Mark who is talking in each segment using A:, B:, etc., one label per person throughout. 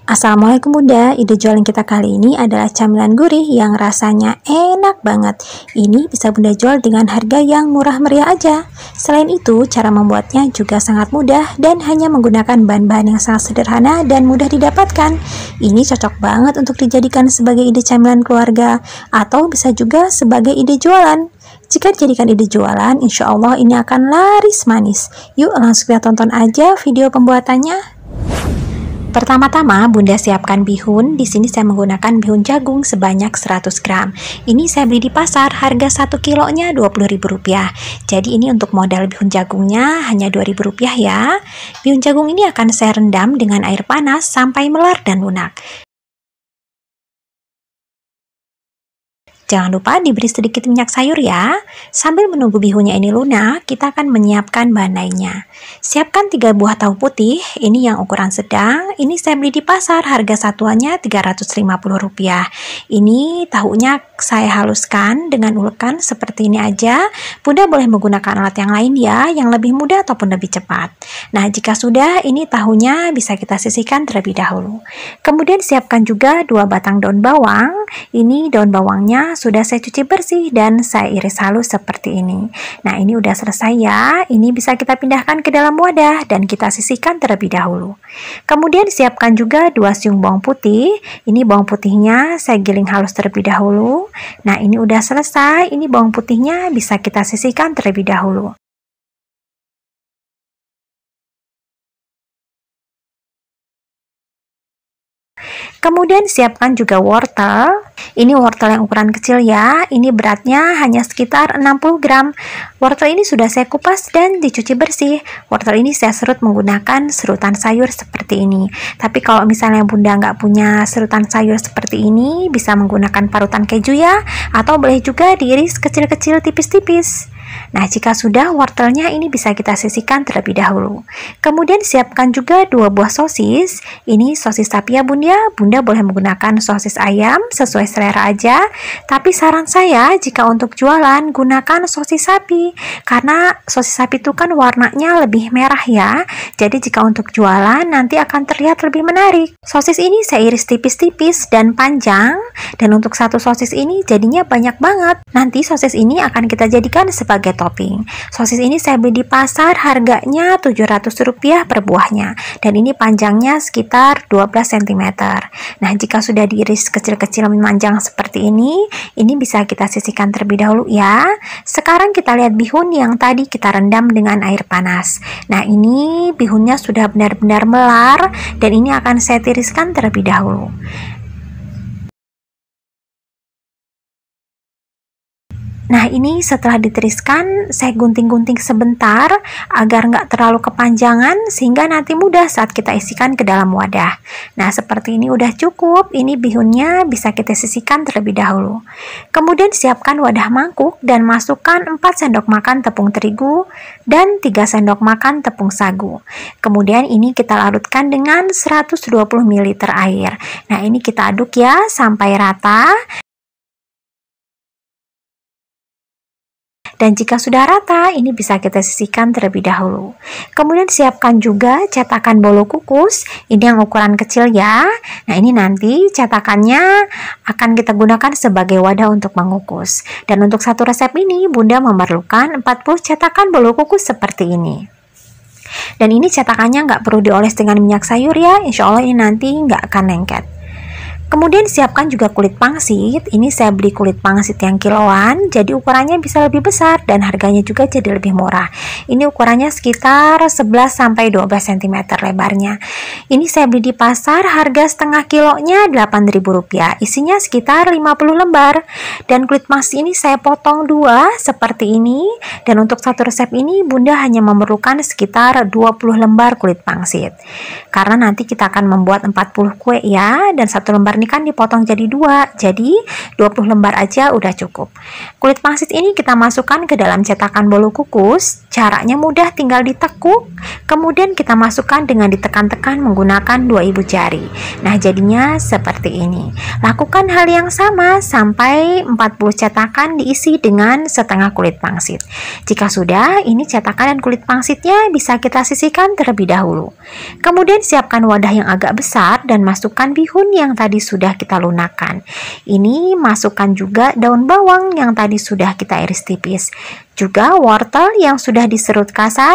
A: Assalamualaikum Bunda, ide jualan kita kali ini adalah camilan gurih yang rasanya enak banget. Ini bisa Bunda jual dengan harga yang murah meriah aja. Selain itu, cara membuatnya juga sangat mudah dan hanya menggunakan bahan-bahan yang sangat sederhana dan mudah didapatkan. Ini cocok banget untuk dijadikan sebagai ide camilan keluarga atau bisa juga sebagai ide jualan. Jika dijadikan ide jualan, insya Allah ini akan laris manis. Yuk langsung kita tonton aja video pembuatannya. Pertama-tama Bunda siapkan bihun. Di sini saya menggunakan bihun jagung sebanyak 100 gram. Ini saya beli di pasar, harga 1 kilonya Rp20.000. Jadi ini untuk modal bihun jagungnya hanya Rp2.000 ya. Bihun jagung ini akan saya rendam dengan air panas sampai melar dan lunak. Jangan lupa diberi sedikit minyak sayur ya. Sambil menunggu bihunnya ini lunak, kita akan menyiapkan bahan lainnya. Siapkan 3 buah tahu putih, ini yang ukuran sedang. Ini saya beli di pasar, harga satuannya Rp350. Ini tahunya saya haluskan dengan ulekan seperti ini aja. Bunda boleh menggunakan alat yang lain ya, yang lebih mudah ataupun lebih cepat. Nah, jika sudah, ini tahunya bisa kita sisihkan terlebih dahulu. Kemudian siapkan juga 2 batang daun bawang. Ini daun bawangnya sudah saya cuci bersih dan saya iris halus seperti ini. Nah, ini udah selesai ya. Ini bisa kita pindahkan ke dalam wadah dan kita sisihkan terlebih dahulu. Kemudian siapkan juga 2 siung bawang putih. Ini bawang putihnya saya giling halus terlebih dahulu. Nah, ini udah selesai. Ini bawang putihnya bisa kita sisihkan terlebih dahulu. Kemudian siapkan juga wortel. Ini wortel yang ukuran kecil ya. Ini beratnya hanya sekitar 60 gram. Wortel ini sudah saya kupas dan dicuci bersih. Wortel ini saya serut menggunakan serutan sayur seperti ini. Tapi kalau misalnya Bunda nggak punya serutan sayur seperti ini, bisa menggunakan parutan keju ya. Atau boleh juga diiris kecil-kecil tipis-tipis. Nah, jika sudah wortelnya ini bisa kita sisihkan terlebih dahulu. Kemudian siapkan juga 2 buah sosis. Ini sosis sapi ya Bunda. Bunda boleh menggunakan sosis ayam sesuai selera aja. Tapi saran saya jika untuk jualan gunakan sosis sapi. Karena sosis sapi itu kan warnanya lebih merah ya. Jadi jika untuk jualan nanti akan terlihat lebih menarik. Sosis ini saya iris tipis-tipis dan panjang. Dan untuk satu sosis ini jadinya banyak banget. Nanti sosis ini akan kita jadikan sebagai topping. Sosis ini saya beli di pasar, harganya Rp700 per buahnya. Dan ini panjangnya sekitar 12 cm. Nah, jika sudah diiris kecil-kecil memanjang seperti ini bisa kita sisihkan terlebih dahulu ya. Sekarang kita lihat bihun yang tadi kita rendam dengan air panas. Nah, ini bihunnya sudah benar-benar melar dan ini akan saya tiriskan terlebih dahulu. Nah, ini setelah ditiriskan, saya gunting-gunting sebentar agar nggak terlalu kepanjangan sehingga nanti mudah saat kita isikan ke dalam wadah. Nah, seperti ini udah cukup. Ini bihunnya bisa kita sisihkan terlebih dahulu. Kemudian siapkan wadah mangkuk dan masukkan 4 sendok makan tepung terigu dan 3 sendok makan tepung sagu. Kemudian ini kita larutkan dengan 120 ml air. Nah, ini kita aduk ya sampai rata. Dan jika sudah rata, ini bisa kita sisihkan terlebih dahulu. Kemudian siapkan juga cetakan bolu kukus. Ini yang ukuran kecil ya. Nah, ini nanti cetakannya akan kita gunakan sebagai wadah untuk mengukus. Dan untuk satu resep ini, Bunda memerlukan 40 cetakan bolu kukus seperti ini. Dan ini cetakannya nggak perlu dioles dengan minyak sayur ya. Insya Allah ini nanti nggak akan lengket. Kemudian siapkan juga kulit pangsit. Ini saya beli kulit pangsit yang kiloan, jadi ukurannya bisa lebih besar dan harganya juga jadi lebih murah. Ini ukurannya sekitar 11-12 cm lebarnya. Ini saya beli di pasar, harga setengah kilonya Rp8.000. Isinya sekitar 50 lembar. Dan kulit pangsit ini saya potong 2 seperti ini. Dan untuk satu resep ini Bunda hanya memerlukan sekitar 20 lembar kulit pangsit. Karena nanti kita akan membuat 40 kue ya, dan satu lembar lembar ini kan dipotong jadi 2, jadi 20 lembar aja udah cukup. Kulit pangsit ini kita masukkan ke dalam cetakan bolu kukus. Caranya mudah, tinggal ditekuk, kemudian kita masukkan dengan ditekan-tekan menggunakan 2 ibu jari. Nah, jadinya seperti ini. Lakukan hal yang sama sampai 40 cetakan diisi dengan setengah kulit pangsit. Jika sudah, ini cetakan dan kulit pangsitnya bisa kita sisihkan terlebih dahulu. Kemudian siapkan wadah yang agak besar dan masukkan bihun yang tadi sudah kita lunakkan. Ini masukkan juga daun bawang yang tadi sudah kita iris tipis. Juga wortel yang sudah diserut kasar.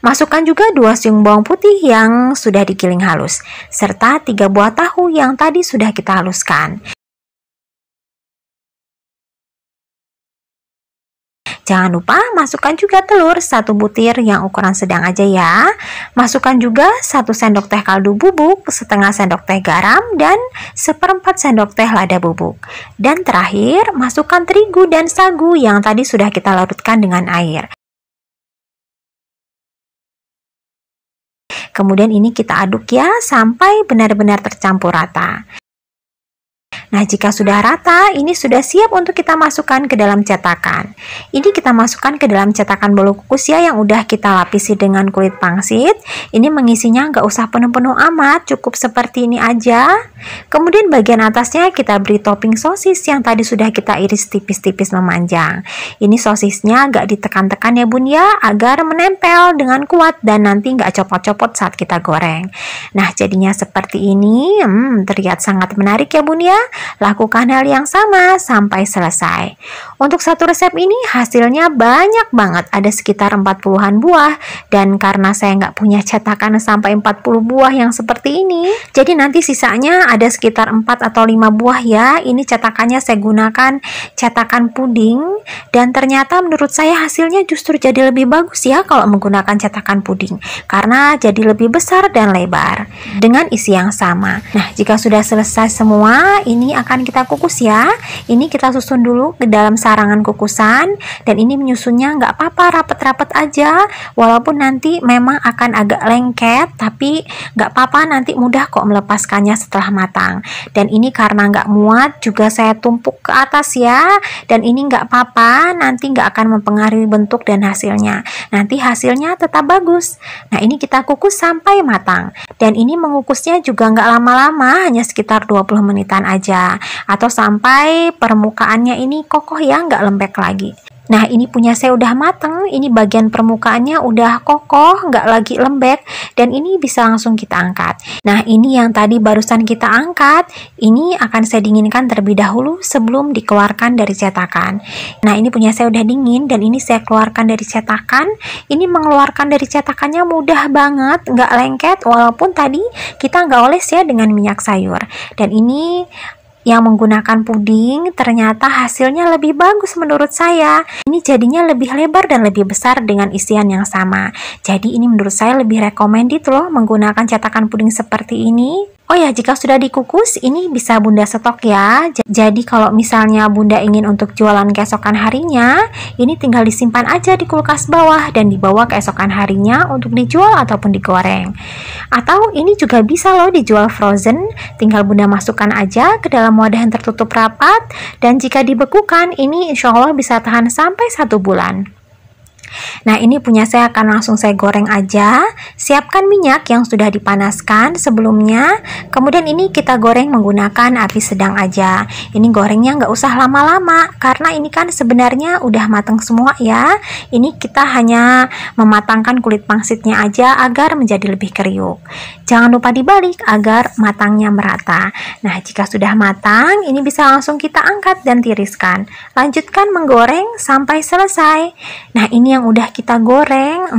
A: Masukkan juga 2 siung bawang putih yang sudah digiling halus, serta 3 buah tahu yang tadi sudah kita haluskan. Jangan lupa masukkan juga telur 1 butir yang ukuran sedang aja ya. Masukkan juga 1 sendok teh kaldu bubuk, setengah sendok teh garam, dan 1/4 sendok teh lada bubuk. Dan terakhir, masukkan terigu dan sagu yang tadi sudah kita larutkan dengan air. Kemudian ini kita aduk ya sampai benar-benar tercampur rata. Nah, jika sudah rata, ini sudah siap untuk kita masukkan ke dalam cetakan. Ini kita masukkan ke dalam cetakan bolu kukus ya, yang udah kita lapisi dengan kulit pangsit. Ini mengisinya nggak usah penuh-penuh amat, cukup seperti ini aja. Kemudian bagian atasnya kita beri topping sosis yang tadi sudah kita iris tipis-tipis memanjang. Ini sosisnya nggak ditekan-tekan ya bun ya, agar menempel dengan kuat dan nanti nggak copot-copot saat kita goreng. Nah, jadinya seperti ini, terlihat sangat menarik ya bun ya. Lakukan hal yang sama sampai selesai. Untuk satu resep ini hasilnya banyak banget, ada sekitar 40-an buah, dan karena saya nggak punya cetakan sampai 40 buah yang seperti ini, jadi nanti sisanya ada sekitar 4 atau 5 buah ya. Ini cetakannya saya gunakan cetakan puding, dan ternyata menurut saya hasilnya justru jadi lebih bagus ya kalau menggunakan cetakan puding, karena jadi lebih besar dan lebar dengan isi yang sama. Nah, jika sudah selesai semua, ini akan kita kukus ya. Ini kita susun dulu ke dalam sarangan kukusan, dan ini menyusunnya nggak apa-apa, rapet-rapet aja, walaupun nanti memang akan agak lengket, tapi nggak apa-apa, nanti mudah kok melepaskannya setelah matang. Dan ini karena nggak muat juga saya tumpuk ke atas ya, dan ini nggak apa-apa, nanti nggak akan mempengaruhi bentuk dan hasilnya. Nanti hasilnya tetap bagus. Nah, ini kita kukus sampai matang, dan ini mengukusnya juga nggak lama-lama, hanya sekitar 20 menitan aja, atau sampai permukaannya ini kokoh ya, nggak lembek lagi. Nah, ini punya saya udah mateng, ini bagian permukaannya udah kokoh, nggak lagi lembek, dan ini bisa langsung kita angkat. Nah, ini yang tadi barusan kita angkat, ini akan saya dinginkan terlebih dahulu sebelum dikeluarkan dari cetakan. Nah, ini punya saya udah dingin, dan ini saya keluarkan dari cetakan. Ini mengeluarkan dari cetakannya mudah banget, nggak lengket, walaupun tadi kita nggak oles ya dengan minyak sayur. Dan ini yang menggunakan puding, ternyata hasilnya lebih bagus menurut saya. Ini jadinya lebih lebar dan lebih besar dengan isian yang sama. Jadi ini menurut saya lebih recommended loh menggunakan cetakan puding seperti ini. Oh ya, jika sudah dikukus, ini bisa Bunda stok ya. Jadi kalau misalnya Bunda ingin untuk jualan keesokan harinya, ini tinggal disimpan aja di kulkas bawah dan dibawa keesokan harinya untuk dijual ataupun digoreng. Atau ini juga bisa loh dijual frozen, tinggal Bunda masukkan aja ke dalam wadah yang tertutup rapat, dan jika dibekukan, ini insya Allah bisa tahan sampai 1 bulan. Nah, ini punya saya akan langsung saya goreng aja. Siapkan minyak yang sudah dipanaskan sebelumnya. Kemudian ini kita goreng menggunakan api sedang aja. Ini gorengnya nggak usah lama-lama, karena ini kan sebenarnya udah matang semua ya. Ini kita hanya mematangkan kulit pangsitnya aja agar menjadi lebih kriuk. Jangan lupa dibalik agar matangnya merata. Nah, jika sudah matang, ini bisa langsung kita angkat dan tiriskan. Lanjutkan menggoreng sampai selesai. Nah, ini yang udah kita goreng,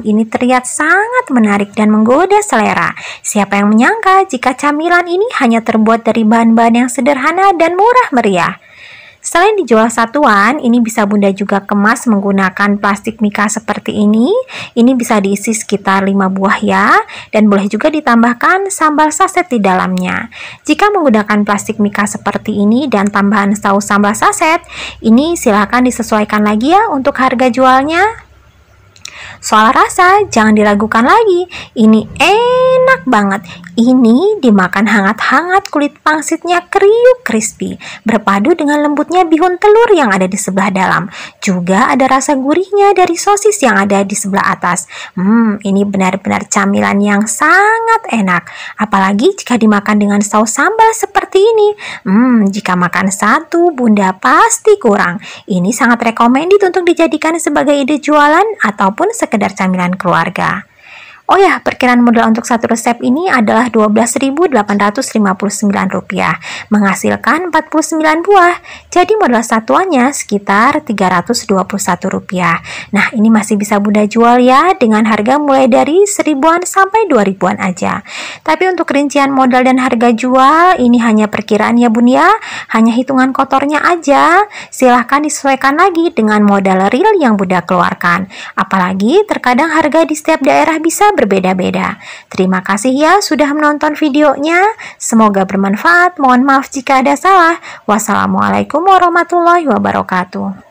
A: ini terlihat sangat menarik dan menggoda selera. Siapa yang menyangka jika camilan ini hanya terbuat dari bahan-bahan yang sederhana dan murah meriah. Selain dijual satuan, ini bisa Bunda juga kemas menggunakan plastik mika seperti ini. Ini bisa diisi sekitar 5 buah ya, dan boleh juga ditambahkan sambal saset di dalamnya. Jika menggunakan plastik mika seperti ini dan tambahan saus sambal saset, ini silakan disesuaikan lagi ya untuk harga jualnya. Soal rasa, jangan diragukan lagi. Ini enak banget. Ini dimakan hangat-hangat, kulit pangsitnya kriuk crispy, berpadu dengan lembutnya bihun telur yang ada di sebelah dalam. Juga ada rasa gurihnya dari sosis yang ada di sebelah atas. Ini benar-benar camilan yang sangat enak. Apalagi jika dimakan dengan saus sambal seperti ini. Jika makan satu, Bunda pasti kurang. Ini sangat recommended untuk dijadikan sebagai ide jualan ataupun sekedar camilan keluarga. Oh ya, perkiraan modal untuk satu resep ini adalah Rp12.859, menghasilkan 49 buah. Jadi modal satuannya sekitar Rp321. Nah, ini masih bisa Bunda jual ya, dengan harga mulai dari 1000-an sampai 2000-an aja. Tapi untuk rincian modal dan harga jual, ini hanya perkiraan ya Bun ya, hanya hitungan kotornya aja. Silahkan disesuaikan lagi dengan modal real yang Bunda keluarkan. Apalagi terkadang harga di setiap daerah bisa berbeda-beda. Terima kasih ya sudah menonton videonya. Semoga bermanfaat. Mohon maaf jika ada salah. Wassalamualaikum warahmatullahi wabarakatuh.